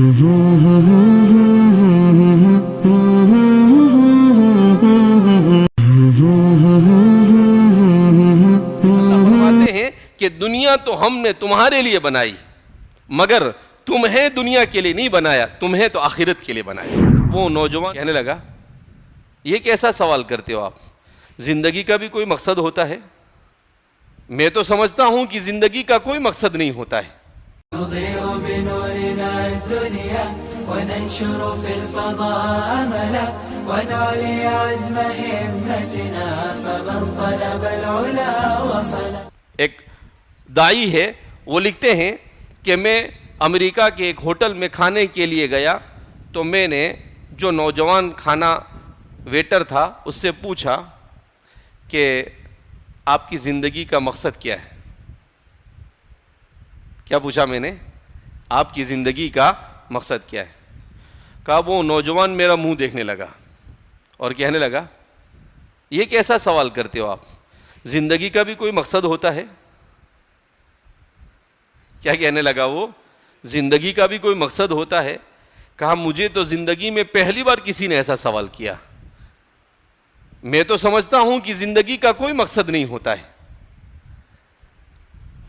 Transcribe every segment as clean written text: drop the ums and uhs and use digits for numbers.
فرماتے ہیں کہ دنیا تو ہم نے تمہارے لیے بنائی مگر تمہیں دنیا کے لیے نہیں بنایا، تمہیں تو آخرت کے لیے بنایا۔ وہ نوجوان کہنے لگا یہ کیسا سوال کرتے ہو آپ، زندگی کا بھی کوئی مقصد ہوتا ہے؟ میں تو سمجھتا ہوں کہ زندگی کا کوئی مقصد نہیں ہوتا ہے۔ نضيء بنورنا الدنيا وننشر في الفضاء أملا ونعلي عزم همتنا فمن طلب العلا وصل۔ ایک داعی ہے، وہ لکھتے ہیں کہ میں امریکہ کے ایک ہوٹل میں کھانے کے لیے گیا تو میں نے جو نوجوان کھانا ویٹر تھا اس سے پوچھا کہ آپ کی زندگی کا مقصد کیا ہے؟ کیا پوچھا میں نے؟ آپ کی زندگی کا مقصد کیا ہے؟ کہا وہ نوجوان میرا منہ دیکھنے لگا اور کہنے لگا یہ کیسا سوال کرتے ہو آپ، زندگی کا بھی کوئی مقصد ہوتا ہے؟ کیا کہنے لگا وہ؟ زندگی کا بھی کوئی مقصد ہوتا ہے؟ کہا مجھے تو زندگی میں پہلی بار کسی نے ایسا سوال کیا، میں تو سمجھتا ہوں کہ زندگی کا کوئی مقصد نہیں ہوتا ہے۔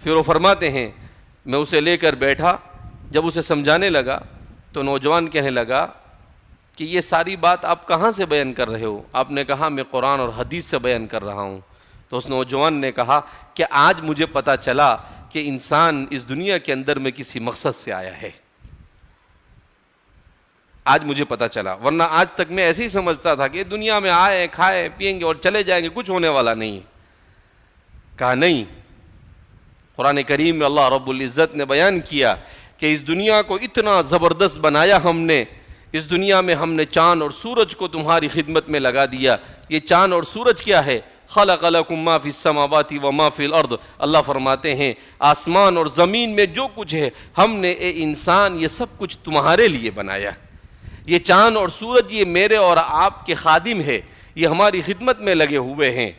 پھر وہ فرماتے ہیں میں اسے لے کر بیٹھا، جب اسے سمجھانے لگا تو نوجوان کہنے لگا کہ یہ ساری بات آپ کہاں سے بیان کر رہے ہو؟ آپ نے کہا میں قرآن اور حدیث سے بیان کر رہا ہوں۔ تو اس نوجوان نے کہا کہ آج مجھے پتا چلا کہ انسان اس دنیا کے اندر میں کسی مقصد سے آیا ہے، آج مجھے پتا چلا، ورنہ آج تک میں ایسے ہی سمجھتا تھا کہ دنیا میں آئے کھائے پئیں گے اور چلے جائیں گے، کچھ ہونے والا نہیں۔ کہا نہیں، قرآن کریم میں اللہ رب العزت نے بیان کیا کہ اس دنیا کو اتنا زبردست بنایا ہم نے، اس دنیا میں ہم نے چاند اور سورج کو تمہاری خدمت میں لگا دیا۔ یہ چاند اور سورج کیا ہے؟ خلق لکم ما فی السماوات و ما فی الارض، اللہ فرماتے ہیں آسمان اور زمین میں جو کچھ ہے ہم نے اے انسان یہ سب کچھ تمہارے لیے بنایا۔ یہ چاند اور سورج یہ میرے اور آپ کے خادم ہے، یہ ہماری خدمت میں لگے ہوئے ہیں۔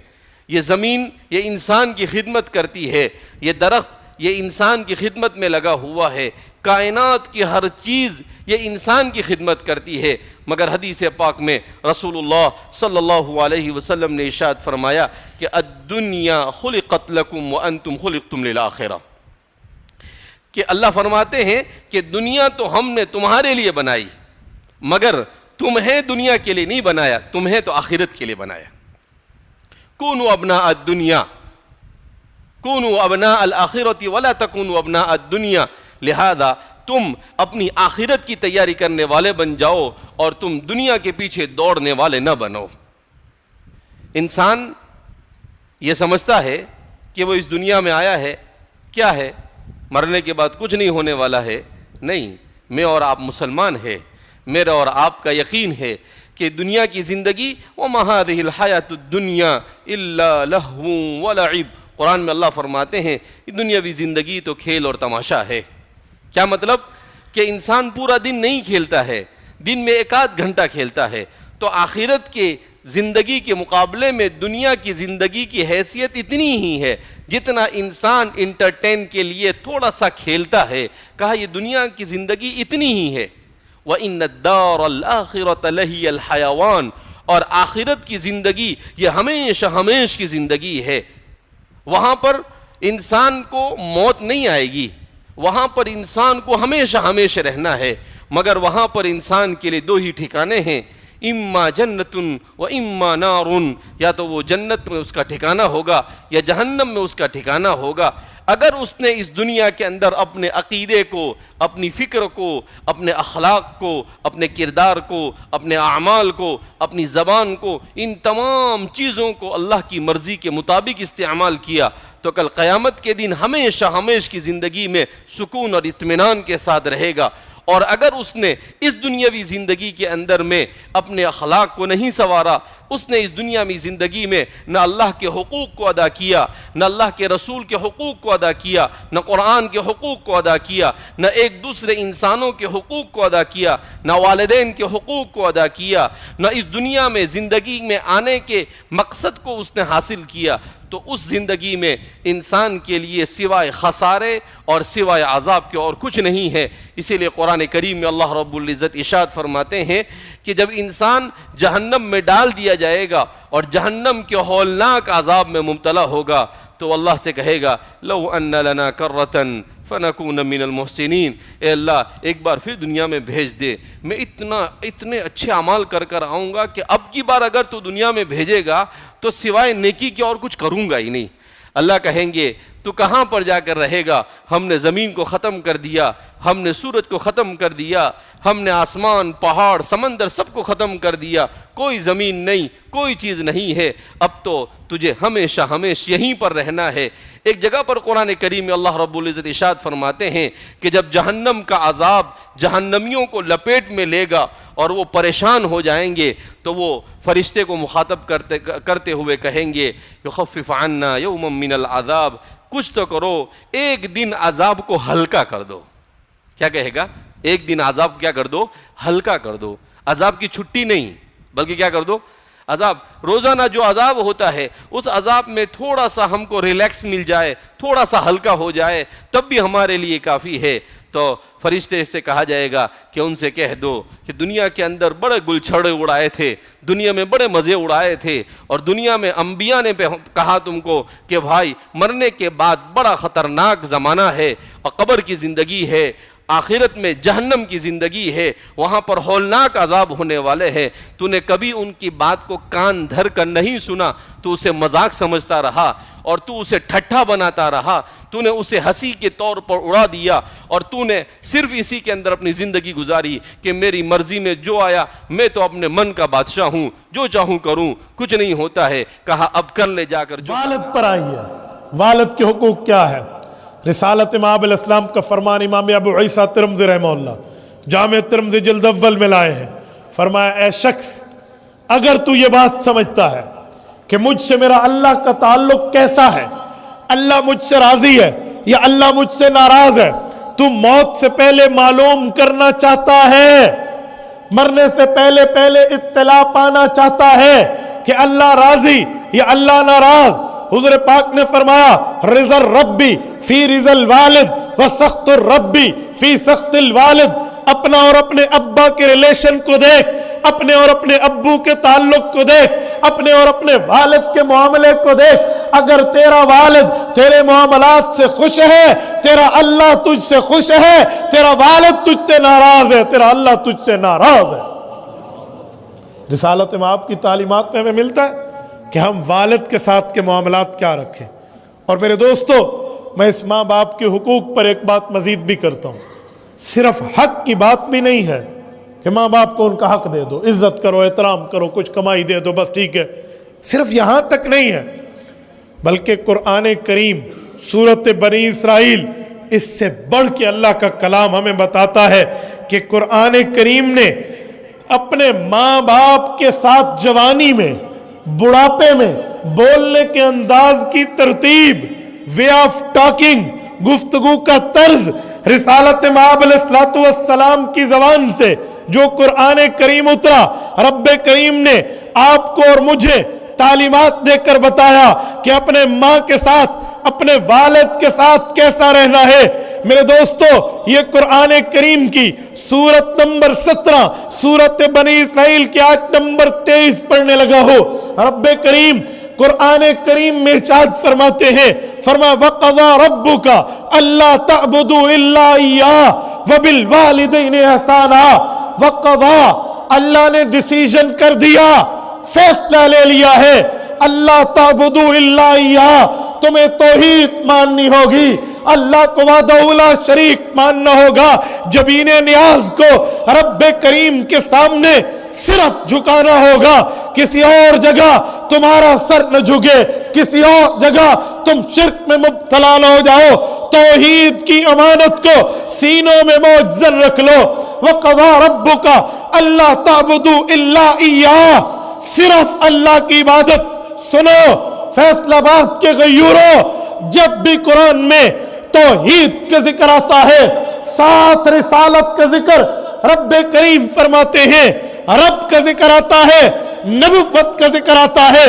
یہ زمین یہ انسان کی خدمت کرتی ہے، یہ درخت یہ انسان کی خدمت میں لگا ہوا ہے، کائنات کی ہر چیز یہ انسان کی خدمت کرتی ہے۔ مگر حدیث پاک میں رسول اللہ صلی اللہ علیہ وسلم نے ارشاد فرمایا کہ الدنیا خلقت لکم وانتم خلقتم للآخرہ، کہ اللہ فرماتے ہیں کہ دنیا تو ہم نے تمہارے لیے بنائی مگر تمہیں دنیا کے لیے نہیں بنایا، تمہیں تو آخرت کے لیے بنایا۔ کونوا ابناء الدنیا کونوا ابناء الآخرۃ ولا تکونوا ابناء الدنیا، لہذا تم اپنی آخرت کی تیاری کرنے والے بن جاؤ اور تم دنیا کے پیچھے دوڑنے والے نہ بنو۔ انسان یہ سمجھتا ہے کہ وہ اس دنیا میں آیا ہے، کیا ہے؟ مرنے کے بعد کچھ نہیں ہونے والا ہے۔ نہیں، میں اور آپ مسلمان ہیں، میرا اور آپ کا یقین ہے کہ دنیا کی زندگی وَمَا هَذِهِ الْحَيَاةُ الدُّنْيَا إِلَّا لَهْوٌ وَلَعِبٌ، قرآن میں اللہ فرماتے ہیں کہ دنیاوی زندگی تو کھیل اور تماشا ہے۔ کیا مطلب؟ کہ انسان پورا دن نہیں کھیلتا ہے، دن میں ایک آدھ گھنٹہ کھیلتا ہے، تو آخرت کے زندگی کے مقابلے میں دنیا کی زندگی کی حیثیت اتنی ہی ہے جتنا انسان انٹرٹین کے لیے تھوڑا سا کھیلتا ہے۔ کہا یہ دنیا کی زندگی اتنی ہی ہے۔ وَإِنَّ الدَّارَ الْآخِرَةَ لَهِيَ الْحَيَوَانُ، اور آخرت کی زندگی یہ ہمیشہ ہمیش کی زندگی ہے۔ وہاں پر انسان کو موت نہیں آئے گی، وہاں پر انسان کو ہمیشہ ہمیشہ رہنا ہے، مگر وہاں پر انسان کے لیے دو ہی ٹھکانے ہیں، اما جنت و اما نار، یا تو وہ جنت میں اس کا ٹھکانہ ہوگا یا جہنم میں اس کا ٹھکانہ ہوگا۔ اگر اس نے اس دنیا کے اندر اپنے عقیدے کو، اپنی فکر کو، اپنے اخلاق کو، اپنے کردار کو، اپنے اعمال کو، اپنی زبان کو، ان تمام چیزوں کو اللہ کی مرضی کے مطابق استعمال کیا تو کل قیامت کے دن ہمیشہ ہمیش کی زندگی میں سکون اور اطمینان کے ساتھ رہے گا۔ اور اگر اس نے اس دنیاوی زندگی کے اندر میں اپنے اخلاق کو نہیں سنوارا، اس نے اس دنیاوی زندگی میں نہ اللہ کے حقوق کو ادا کیا، نہ اللہ کے رسول کے حقوق کو ادا کیا، نہ قرآن کے حقوق کو ادا کیا، نہ ایک دوسرے انسانوں کے حقوق کو ادا کیا، نہ والدین کے حقوق کو ادا کیا، نہ اس دنیا میں زندگی میں آنے کے مقصد کو اس نے حاصل کیا، تو اس زندگی میں انسان کے لیے سوائے خسارے اور سوائے عذاب کے اور کچھ نہیں ہے۔ اسی لیے قرآن کریم میں اللہ رب العزت ارشاد فرماتے ہیں کہ جب انسان جہنم میں ڈال دیا جائے گا اور جہنم کے ہولناک عذاب میں مبتلا ہوگا تو اللہ سے کہے گا لو ان لنا کرۃ فنکون من المحسنین، اے اللہ ایک بار پھر دنیا میں بھیج دے، میں اتنے اچھے اعمال کر آؤں گا کہ اب کی بار اگر تو دنیا میں بھیجے گا تو سوائے نیکی کے اور کچھ کروں گا ہی نہیں۔ اللہ کہیں گے تو کہاں پر جا کر رہے گا؟ ہم نے زمین کو ختم کر دیا، ہم نے سورج کو ختم کر دیا، ہم نے آسمان، پہاڑ، سمندر سب کو ختم کر دیا، کوئی زمین نہیں، کوئی چیز نہیں ہے، اب تو تجھے ہمیشہ یہیں پر رہنا ہے۔ ایک جگہ پر قرآن کریم میں اللہ رب العزت ارشاد فرماتے ہیں کہ جب جہنم کا عذاب جہنمیوں کو لپیٹ میں لے گا اور وہ پریشان ہو جائیں گے تو وہ فرشتے کو مخاطب کرتے ہوئے کہیں گے یخفف عنا یوما من العذاب، کچھ تو کرو، ایک دن عذاب کو ہلکا کر دو۔ کیا کہے گا؟ ایک دن عذاب کیا کر دو؟ ہلکا کر دو۔ عذاب کی چھٹی نہیں بلکہ کیا کر دو؟ عذاب، روزانہ جو عذاب ہوتا ہے اس عذاب میں تھوڑا سا ہم کو ریلیکس مل جائے، تھوڑا سا ہلکا ہو جائے تب بھی ہمارے لیے کافی ہے۔ تو فرشتے سے کہا جائے گا کہ ان سے کہہ دو کہ دنیا کے اندر بڑے گل چھڑے اڑائے تھے، دنیا میں بڑے مزے اڑائے تھے، اور دنیا میں انبیاء نے کہا تم کو کہ بھائی مرنے کے بعد بڑا خطرناک زمانہ ہے اور قبر کی زندگی ہے، آخرت میں جہنم کی زندگی ہے، وہاں پر ہولناک عذاب ہونے والے ہیں، تو نے کبھی ان کی بات کو کان دھر کر نہیں سنا، تو اسے مذاق سمجھتا رہا اور تو اسے ٹھٹھا بناتا رہا، تو نے اسے ہنسی کے طور پر اڑا دیا اور تو نے صرف اسی کے اندر اپنی زندگی گزاری کہ میری مرضی میں جو آیا، میں تو اپنے من کا بادشاہ ہوں، جو چاہوں کروں، کچھ نہیں ہوتا ہے۔ کہا اب کر لے جا کر جو والد پر آئیے، والد کے حقوق کیا ہے؟ رسالت مآب الاسلام کا فرمان امام ابو عیسیٰ ترمذی رحمہ اللہ جامع ترمذی جلد اول میں لائے ہیں، فرمایا اے شخص اگر تو یہ بات سمجھتا ہے کہ مجھ سے میرا اللہ کا تعلق کیسا ہے، اللہ مجھ سے راضی ہے یا اللہ مجھ سے ناراض ہے، تو موت سے پہلے معلوم کرنا چاہتا ہے، مرنے سے پہلے اطلاع پانا چاہتا ہے کہ اللہ راضی یا اللہ ناراض، حضور پاک نے فرمایا رضا الربی فی رضا الوالد و سخط الربی فی سخط الوالد، اپنا اور اپنے ابا کے ریلیشن کو دیکھ، اپنے اور اپنے ابو کے تعلق کو دیکھ، اپنے اور اپنے والد کے معاملے کو دیکھ، اگر تیرا والد تیرے معاملات سے خوش ہے، تیرا اللہ تجھ سے خوش ہے، تیرا والد تجھ سے ناراض ہے، تیرا اللہ تجھ سے ناراض ہے۔ رسالت مآب کی تعلیمات میں ہمیں ملتا ہے کہ ہم والد کے ساتھ کے معاملات کیا رکھیں۔ اور میرے دوستو، میں اس ماں باپ کے حقوق پر ایک بات مزید بھی کرتا ہوں، صرف حق کی بات بھی نہیں ہے کہ ماں باپ کو ان کا حق دے دو، عزت کرو، احترام کرو، کچھ کمائی دے دو، بس ٹھیک ہے، صرف یہاں تک نہیں ہے، بلکہ قرآن کریم سورۃ بنی اسرائیل اس سے بڑھ کے اللہ کا کلام ہمیں بتاتا ہے کہ قرآن کریم نے اپنے ماں باپ کے ساتھ جوانی میں، بڑھاپے میں بولنے کے انداز کی ترتیب، وے آف ٹاکنگ، گفتگو کا طرز، رسالت مآب علیہ السلام کی زبان سے جو قرآن کریم اترا، رب کریم نے آپ کو اور مجھے تعلیمات دے کر بتایا کہ اپنے ماں کے ساتھ، اپنے والد کے ساتھ کیسا رہنا ہے۔ میرے دوستو، یہ قرآن کریم کی سورت نمبر 17 سورت بنی اسرائیل کی آیت نمبر 23 پڑھنے لگا ہو، رب کریم قرآن کریم میں ارشاد فرماتے ہیں، فرمایا وَقَضَى رَبُّكَ أَلَّا تَعْبُدُوا إِلَّا إِيَّاهُ وَبِالْوَالِدَيْنِ إِحْسَانًا۔ وَقَضَى، اللہ نے ڈیسیژن کر دیا، فیصلہ لے لیا ہے، اللہ تعبدوا الا اياه، تمہیں توحید ماننی ہوگی، اللہ کو وحدہ لا شریک ماننا ہوگا، جبین نیاز کو رب کریم کے سامنے صرف جھکانا ہوگا، کسی اور جگہ تمہارا سر نہ جھکے، کسی اور جگہ تم شرک میں مبتلا نہ ہو جاؤ، توحید کی امانت کو سینوں میں موجزن رکھ لو۔ وَقَضَى رَبُّكَ أَلَّا تَعْبُدُوا إِلَّا إِيَّاهُ، صرف اللہ کی عبادت۔ سنو فیصل آباد کے غیوروں، جب بھی قرآن میں توحید کا ذکر آتا ہے، ساتھ رسالت کا ذکر رب کریم فرماتے ہیں، رب کا ذکر آتا ہے، نبوت کا ذکر آتا ہے،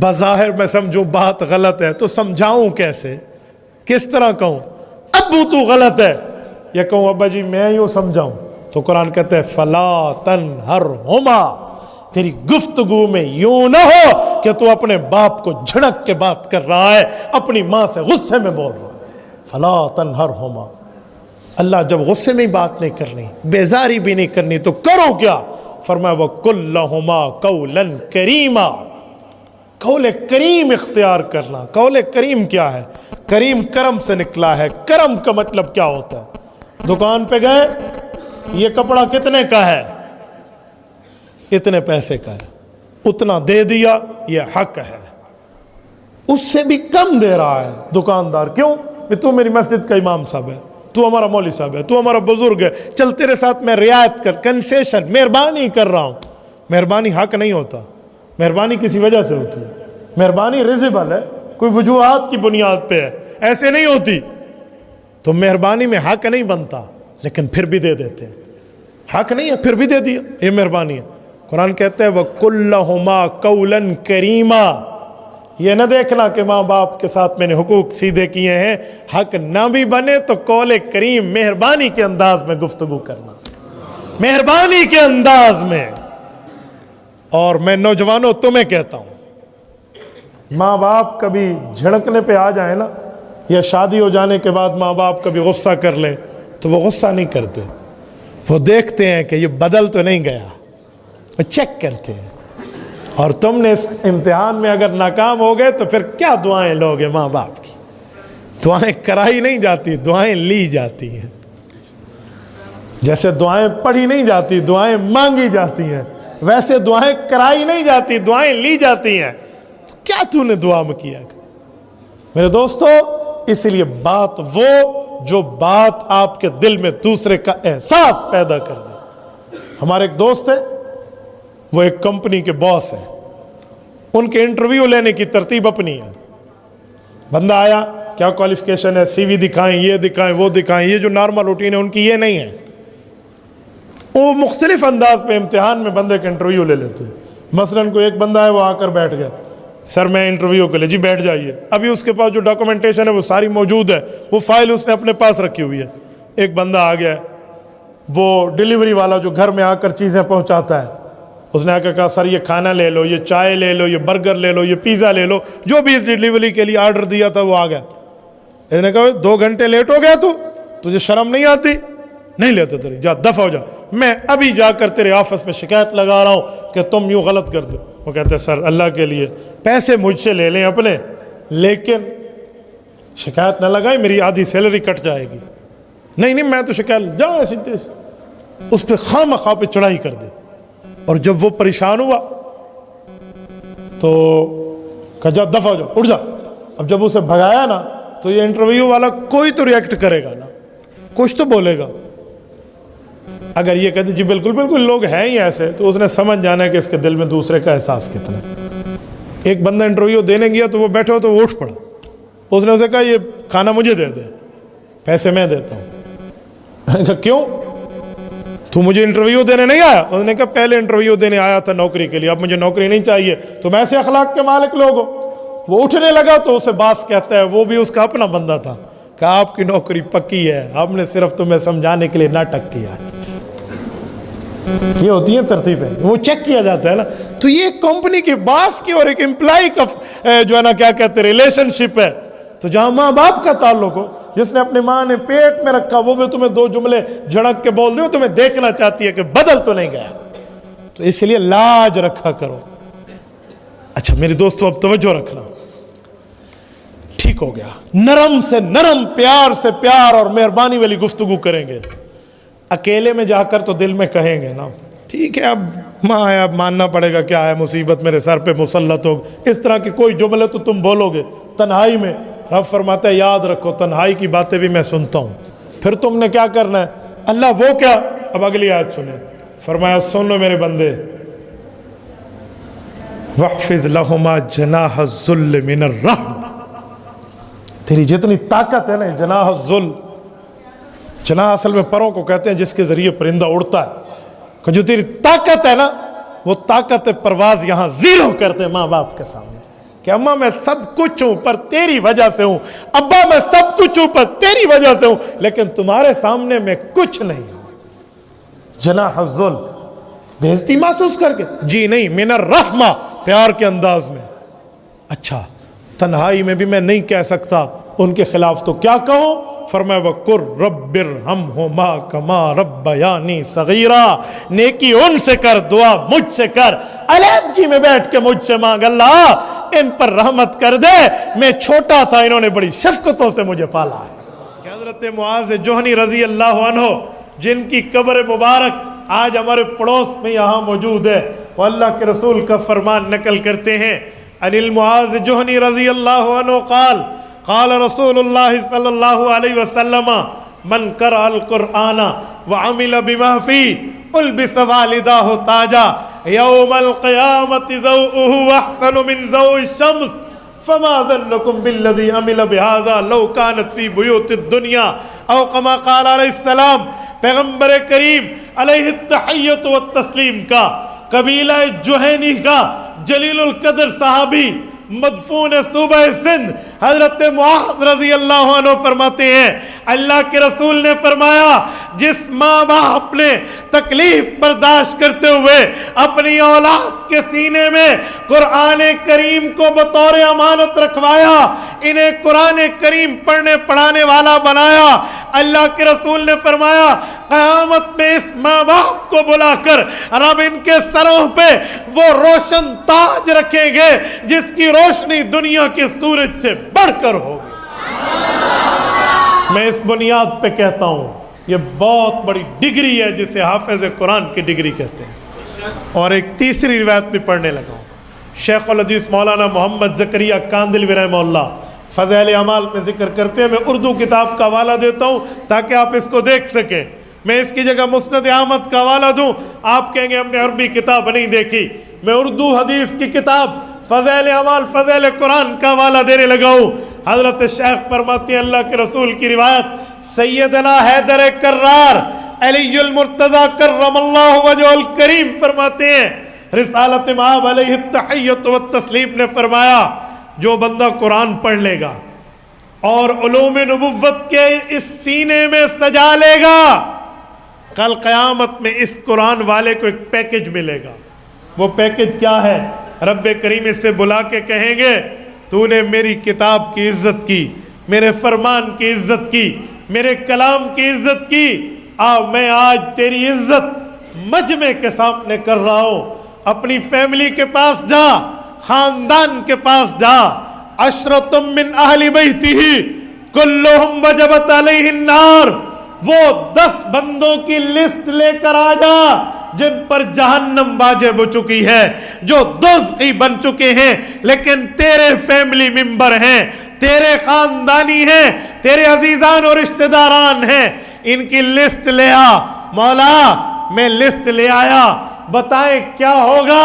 بظاہر میں سمجھوں بات غلط ہے تو سمجھاؤں کیسے, کس طرح کہوں؟ ابو تو غلط ہے, یا کہوں ابا جی میں یوں سمجھاؤں؟ تو قرآن کہتا ہے فلا تنہرہما, تیری گفتگو میں یوں نہ ہو کہ تو اپنے باپ کو جھڑک کے بات کر رہا ہے, اپنی ماں سے غصے میں بول رہا ہے. فلا تنہرہما, اللہ جب غصے میں بات نہیں کرنی, بیزاری بھی نہیں کرنی, تو کرو کیا؟ فرمایا وَقُلْ لَهُمَا قَوْلًا كَرِيمًا, قول کریم اختیار کرنا. قول کریم کیا ہے؟ کریم کرم سے نکلا ہے. کرم کا مطلب کیا ہوتا ہے؟ دکان پہ گئے, یہ کپڑا کتنے کا ہے؟ اتنے پیسے کا ہے, اتنا دے دیا, یہ حق ہے. اس سے بھی کم دے رہا ہے دکاندار, کیوں؟ کہ تو میری مسجد کا امام صاحب ہے, تو ہمارا مولوی صاحب ہے, تو ہمارا بزرگ ہے, چل تیرے ساتھ میں رعایت کر, کنسیشن, مہربانی کر رہا ہوں. مہربانی حق نہیں ہوتا, مہربانی کسی وجہ سے ہوتی ہے. مہربانی ریزیبل ہے, کوئی وجوہات کی بنیاد پہ ہے, ایسے نہیں ہوتی. تو مہربانی میں حق نہیں بنتا, لیکن پھر بھی دے دیتے ہیں. حق نہیں ہے پھر بھی دے دیا, یہ مہربانی ہے. قرآن کہتا ہے وَقُلْ لَهُمَا قَوْلًا كَرِيمًا, یہ نہ دیکھنا کہ ماں باپ کے ساتھ میں نے حقوق سیدھے کیے ہیں, حق نہ بھی بنے تو قول کریم مہربانی کے انداز میں گفتگو کرنا, مہربانی کے انداز میں. اور میں نوجوانوں تمہیں کہتا ہوں, ماں باپ کبھی جھڑکنے پہ آ جائیں نا, یا شادی ہو جانے کے بعد ماں باپ کبھی غصہ کر لیں, تو وہ غصہ نہیں کرتے, وہ دیکھتے ہیں کہ یہ بدل تو نہیں گیا, وہ چیک کرتے ہیں. اور تم نے اس امتحان میں اگر ناکام ہو گئے تو پھر کیا دعائیں لوگے ماں باپ کی؟ دعائیں کرائی نہیں جاتی, دعائیں لی جاتی ہیں. جیسے دعائیں پڑھی نہیں جاتی, دعائیں مانگی جاتی ہیں, ویسے دعائیں کرائی نہیں جاتی, دعائیں لی جاتی ہیں. کیا تو نے دعا میں کیا؟ میرے دوستو, اس لیے بات وہ جو بات آپ کے دل میں دوسرے کا احساس پیدا کر دے. ہمارے ایک دوست ہے, وہ ایک کمپنی کے باس ہیں, ان کے انٹرویو لینے کی ترتیب اپنی ہے. بندہ آیا, کیا کوالیفیکیشن ہے, سی وی دکھائیں, یہ دکھائیں, وہ دکھائیں, یہ جو نارمل روٹین ہے ان کی یہ نہیں ہے. وہ مختلف انداز پہ امتحان میں بندے کے انٹرویو لے لیتے ہیں. مثلاً کوئی ایک بندہ ہے, وہ آ کر بیٹھ گیا, سر میں انٹرویو کے لیے, جی بیٹھ جائیے. ابھی اس کے پاس جو ڈاکومنٹیشن ہے وہ ساری موجود ہے, وہ فائل اس نے اپنے پاس رکھی ہوئی ہے. ایک بندہ آ گیا, وہ ڈیلیوری والا جو گھر میں آ کر چیزیں پہنچاتا ہے, اس نے آ کر کہا سر یہ کھانا لے لو, یہ چائے لے لو, یہ برگر لے لو, یہ پیزا لے لو, جو بھی اس ڈیلیوری کے لیے آرڈر دیا تھا وہ آ گیا. اس نے کہا 2 گھنٹے لیٹ ہو گیا, تو تجھے شرم نہیں آتی؟ نہیں لیتے تیری, جا دفع ہو جا, میں ابھی جا کر تیرے آفس میں شکایت لگا رہا ہوں کہ تم یوں غلط کر دو. وہ کہتے ہیں سر اللہ کے لیے پیسے مجھ سے لے لیں اپنے, لیکن شکایت نہ لگائیں, میری آدھی سیلری کٹ جائے گی. نہیں میں تو شکایت, جا ایسی اس پہ خواہ پہ چڑھائی کر دے. اور جب وہ پریشان ہوا تو کہا جا دفع ہو جا, اٹھ جا. اب جب اسے بھگایا نا, تو یہ انٹرویو والا کوئی تو ریئیکٹ کرے گا نا, کچھ تو بولے گا. اگر یہ کہتے جی بالکل لوگ ہیں ہی ایسے, تو اس نے سمجھ جانا ہے کہ اس کے دل میں دوسرے کا احساس کتنا. ایک بندہ انٹرویو دینے گیا تو وہ بیٹھا ہو تو وہ اٹھ پڑا. اس نے اسے کہا یہ کھانا مجھے دے دے, پیسے میں دیتا ہوں. کہا کیوں, تو مجھے انٹرویو دینے نہیں آیا؟ اس نے کہا پہلے انٹرویو دینے آیا تھا نوکری کے لیے, اب مجھے نوکری نہیں چاہیے. تم ایسے اخلاق کے مالک لوگ ہو. وہ اٹھنے لگا تو اسے باس کہتا ہے, وہ بھی اس کا اپنا بندہ تھا, کہا آپ کی نوکری پکی ہے, آپ نے صرف تمہیں سمجھانے کے لیے ناٹک کیا ہے. یہ ہوتی ہے ترتیبیں, وہ چیک کیا جاتا ہے نا. تو یہ کمپنی کے باس کی اور ایک امپلائی کا جو ہے نا کیا کہتے ہیں ریلیشن شپ ہے. تو جہاں ماں باپ کا تعلق ہو, جس نے اپنی ماں نے پیٹ میں رکھا, وہ بھی تمہیں 2 جملے جھڑک کے بول دے, تمہیں دیکھنا چاہتی ہے کہ بدل تو نہیں گیا. تو اس لیے لاج رکھا کرو. اچھا میری دوستو, اب توجہ رکھنا, ٹھیک ہو گیا, نرم سے نرم, پیار سے پیار اور مہربانی والی گفتگو کریں گے. اکیلے میں جا کر تو دل میں کہیں گے نا ٹھیک ہے اب ماں ہے, اب ماننا پڑے گا, کیا ہے مصیبت میرے سر پہ مسلط ہو. اس طرح کی کوئی جملے تو تم بولو گے تنہائی میں. رب فرماتا ہے یاد رکھو تنہائی کی باتیں بھی میں سنتا ہوں. پھر تم نے کیا کرنا ہے؟ اللہ وہ کیا, اب اگلی آیت سنیں. فرمایا سن لو میرے بندے, وَاحْفِظْ لَهُمَا جَنَاحَ الذُّلِّ مِنَ الرَّحْمَةِ, تیری جتنی طاقت ہے نا, جناح الذل, جناح اصل میں پروں کو کہتے ہیں جس کے ذریعے پرندہ اڑتا ہے, کہ جو تیری طاقت ہے نا, وہ طاقت پرواز یہاں زیرو کرتے ماں باپ کے سامنے. کہ اماں میں سب کچھ ہوں پر تیری وجہ سے ہوں، ابا میں سب کچھ ہوں پر تیری وجہ سے ہوں، لیکن تمہارے سامنے میں کچھ نہیں ہوں۔ جناح الذل، بےعزتی محسوس کر کے؟ جی نہیں، من الرحمہ، پیار کے انداز میں۔ اچھا تنہائی میں بھی میں نہیں کہہ سکتا ان کے خلاف تو کیا کہوں؟ فرمایا وَقُرْ رَبِّ ارْحَمْهُمَا كَمَا رَبَّيَانِي صَغِيرًا، نیکی ان سے کر، دعا مجھ سے کر، علیحدگی میں بیٹھ کے مجھ سے مانگ اللہ ان پر رحمت کر دے، میں چھوٹا تھا انہوں نے بڑی شفقتوں سے مجھے پالا ہے۔ کہ حضرت معاذ جوہنی رضی اللہ عنہ جن کی قبر مبارک آج ہمارے پڑوس میں یہاں موجود ہے، وہ اللہ کے رسول کا فرمان نقل کرتے ہیں، عن المعاذ جوہنی رضی اللہ عنہ قال قال رسول اللہ صلی اللہ علیہ وسلم من قرأ القرآن وعمل بما فيه البس والداه تاجا يوم القيامة ضوءه احسن من ضوء الشمس فما ظنكم بالذي عمل بهذا لو كانت في بيوت الدنيا او كما قال علیہ السلام۔ پیغمبر کریم علیہ التحیت والتسلیم کا، قبیلہ جوہینی کا جلیل القدر صحابی مدفون صوبہ سندھ حضرت معاذ رضی اللہ عنہ فرماتے ہیں اللہ کے رسول نے فرمایا جس ماں باپ نے تکلیف برداشت کرتے ہوئے اپنی اولاد کے سینے میں قرآن کریم کو بطور امانت رکھوایا، انہیں قرآن کریم پڑھنے پڑھانے والا بنایا، اللہ کے رسول نے فرمایا قیامت میں اس ماں باپ کو بلا کر رب ان کے سروں پہ وہ روشن تاج رکھیں گے جس کی روشنی دنیا کے سورج سے بڑھ کر ہوگی۔ میں اس بنیاد پہ کہتا ہوں یہ بہت بڑی ڈگری ہے جسے حافظ قرآن کی ڈگری کہتے ہیں۔ اور ایک تیسری روایت بھی پڑھنے لگا ہوں، شیخ الحدیث مولانا محمد زکریا کاندلوی رحمہ اللہ فضائل اعمال میں ذکر کرتے ہیں، میں اردو کتاب کا حوالہ دیتا ہوں تاکہ آپ اس کو دیکھ سکیں، میں اس کی جگہ مسند احمد کا حوالہ دوں، آپ کہیں گے ہم نے عربی کتاب نہیں دیکھی، میں اردو حدیث کی کتاب فضائل اعمال فضائل قرآن کا حوالہ دینے لگا ہوں۔ حضرت شیخ فرماتے ہیں اللہ کے رسول کی روایت، سیدنا حیدر کرار علی المرتضی کرم اللہ وجہ الکریم فرماتے ہیں، رسالت مآب علیہ التحیت والتسلیم نے فرمایا جو بندہ قرآن پڑھ لے گا اور علوم نبوت کے اس سینے میں سجا لے گا، کل قیامت میں اس قرآن والے کو ایک پیکج ملے گا۔ وہ پیکج کیا ہے؟ رب کریم اس سے بلا کے کہیں گے تو نے میری کتاب کی عزت کی، میرے فرمان کی عزت کی، میرے کلام کی عزت کی، میں آج تیری عزت مجمع کے سامنے کر رہا ہوں، اپنی فیملی کے پاس جا، خاندان کے پاس جا، عشرۃ من اہل بیتہ کلہم وجبت علیہ النار، وہ 10 بندوں کی لسٹ لے کر آ جا جن پر جہنم واجب ہو چکی ہے، جو دوزخی بن چکے ہیں لیکن تیرے فیملی ممبر ہیں، تیرے خاندانی ہیں، تیرے عزیزان اور رشتہ داران ہیں، ان کی لسٹ لے آ۔ مولا میں لسٹ لے آیا، بتائیں کیا ہوگا؟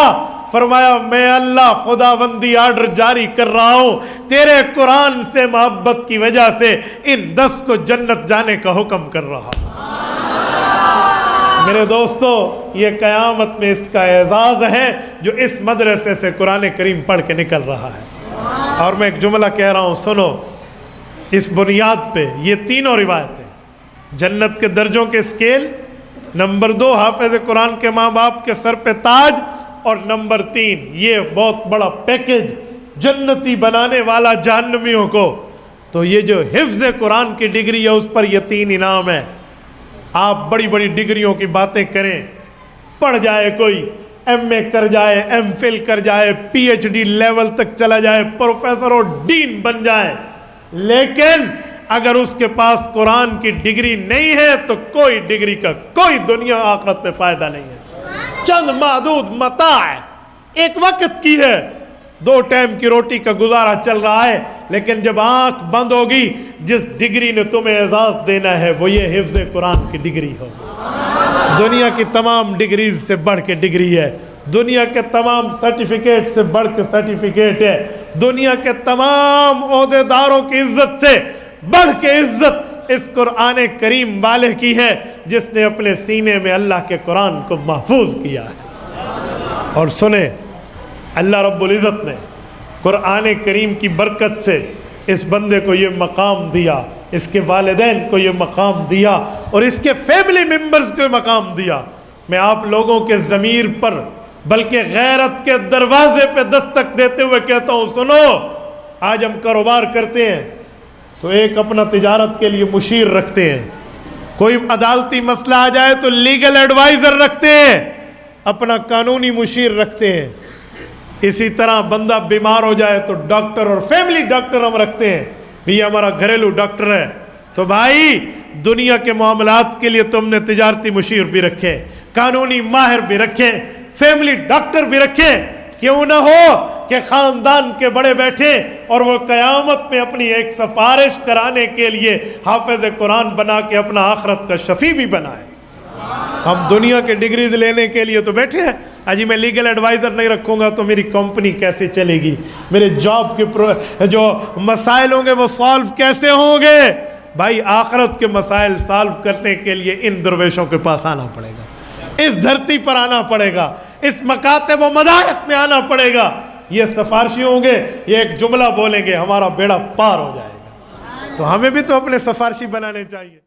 فرمایا میں اللہ خداوندی آرڈر جاری کر رہا ہوں، تیرے قرآن سے محبت کی وجہ سے ان 10 کو جنت جانے کا حکم کر رہا ہوں۔ میرے دوستو یہ قیامت میں اس کا اعزاز ہے جو اس مدرسے سے قرآن کریم پڑھ کے نکل رہا ہے۔ اور میں ایک جملہ کہہ رہا ہوں سنو، اس بنیاد پہ یہ تینوں روایتیں جنت کے درجوں کے اسکیل، نمبر 2 حافظ قرآن کے ماں باپ کے سر پہ تاج، اور نمبر 3 یہ بہت بڑا پیکج جنتی بنانے والا جہنمیوں کو، تو یہ جو حفظ قرآن کی ڈگری ہے اس پر یہ 3 انعام ہے۔ آپ بڑی بڑی ڈگریوں کی باتیں کریں، پڑھ جائے کوئی ایم اے کر جائے، ایم فل کر جائے، پی ایچ ڈی لیول تک چلا جائے، پروفیسر اور ڈین بن جائے، لیکن اگر اس کے پاس قرآن کی ڈگری نہیں ہے تو کوئی ڈگری کا کوئی دنیا آخرت میں فائدہ نہیں ہے۔ چند محدود متاع ہے، ایک وقت کی ہے، 2 ٹائم کی روٹی کا گزارا چل رہا ہے، لیکن جب آنکھ بند ہوگی جس ڈگری نے تمہیں اعزاز دینا ہے وہ یہ حفظ قرآن کی ڈگری ہو۔ دنیا کی تمام ڈگریز سے بڑھ کے ڈگری ہے، دنیا کے تمام سرٹیفکیٹ سے بڑھ کے سرٹیفکیٹ ہے، دنیا کے تمام عہدیداروں کی عزت سے بڑھ کے عزت اس قرآن کریم والے کی ہے جس نے اپنے سینے میں اللہ کے قرآن کو محفوظ کیا ہے۔ اور سنیں اللہ رب العزت نے قرآن کریم کی برکت سے اس بندے کو یہ مقام دیا، اس کے والدین کو یہ مقام دیا اور اس کے فیملی ممبرز کو یہ مقام دیا۔ میں آپ لوگوں کے ضمیر پر بلکہ غیرت کے دروازے پہ دستک دیتے ہوئے کہتا ہوں، سنو، آج ہم کاروبار کرتے ہیں تو ایک اپنا تجارت کے لیے مشیر رکھتے ہیں، کوئی عدالتی مسئلہ آ جائے تو لیگل ایڈوائزر رکھتے ہیں، اپنا قانونی مشیر رکھتے ہیں۔ اسی طرح بندہ بیمار ہو جائے تو ڈاکٹر اور فیملی ڈاکٹر ہم رکھتے ہیں، بھی یہ ہمارا گھریلو ڈاکٹر ہے۔ تو بھائی دنیا کے معاملات کے لیے تم نے تجارتی مشیر بھی رکھے، قانونی ماہر بھی رکھے، فیملی ڈاکٹر بھی رکھے۔ کیوں نہ ہو کہ خاندان کے بڑے بیٹھے اور وہ قیامت میں اپنی ایک سفارش کرانے کے لیے حافظ قرآن بنا کے اپنا آخرت کا شفیع بھی بنائے۔ ہم دنیا کے ڈگریز لینے کے لیے تو بیٹھے ہیں، اجی میں لیگل ایڈوائزر نہیں رکھوں گا تو میری کمپنی کیسے چلے گی، میرے جاب کے جو مسائل ہوں گے وہ سالو کیسے ہوں گے؟ بھائی آخرت کے مسائل سالو کرنے کے لیے ان درویشوں کے پاس آنا پڑے گا، اس دھرتی پر آنا پڑے گا، اس مکاتب و مدارس میں آنا پڑے گا۔ یہ سفارشی ہوں گے، یہ ایک جملہ بولیں گے، ہمارا بیڑا پار ہو جائے گا۔ تو ہمیں بھی تو اپنے سفارشی بنانے چاہیے۔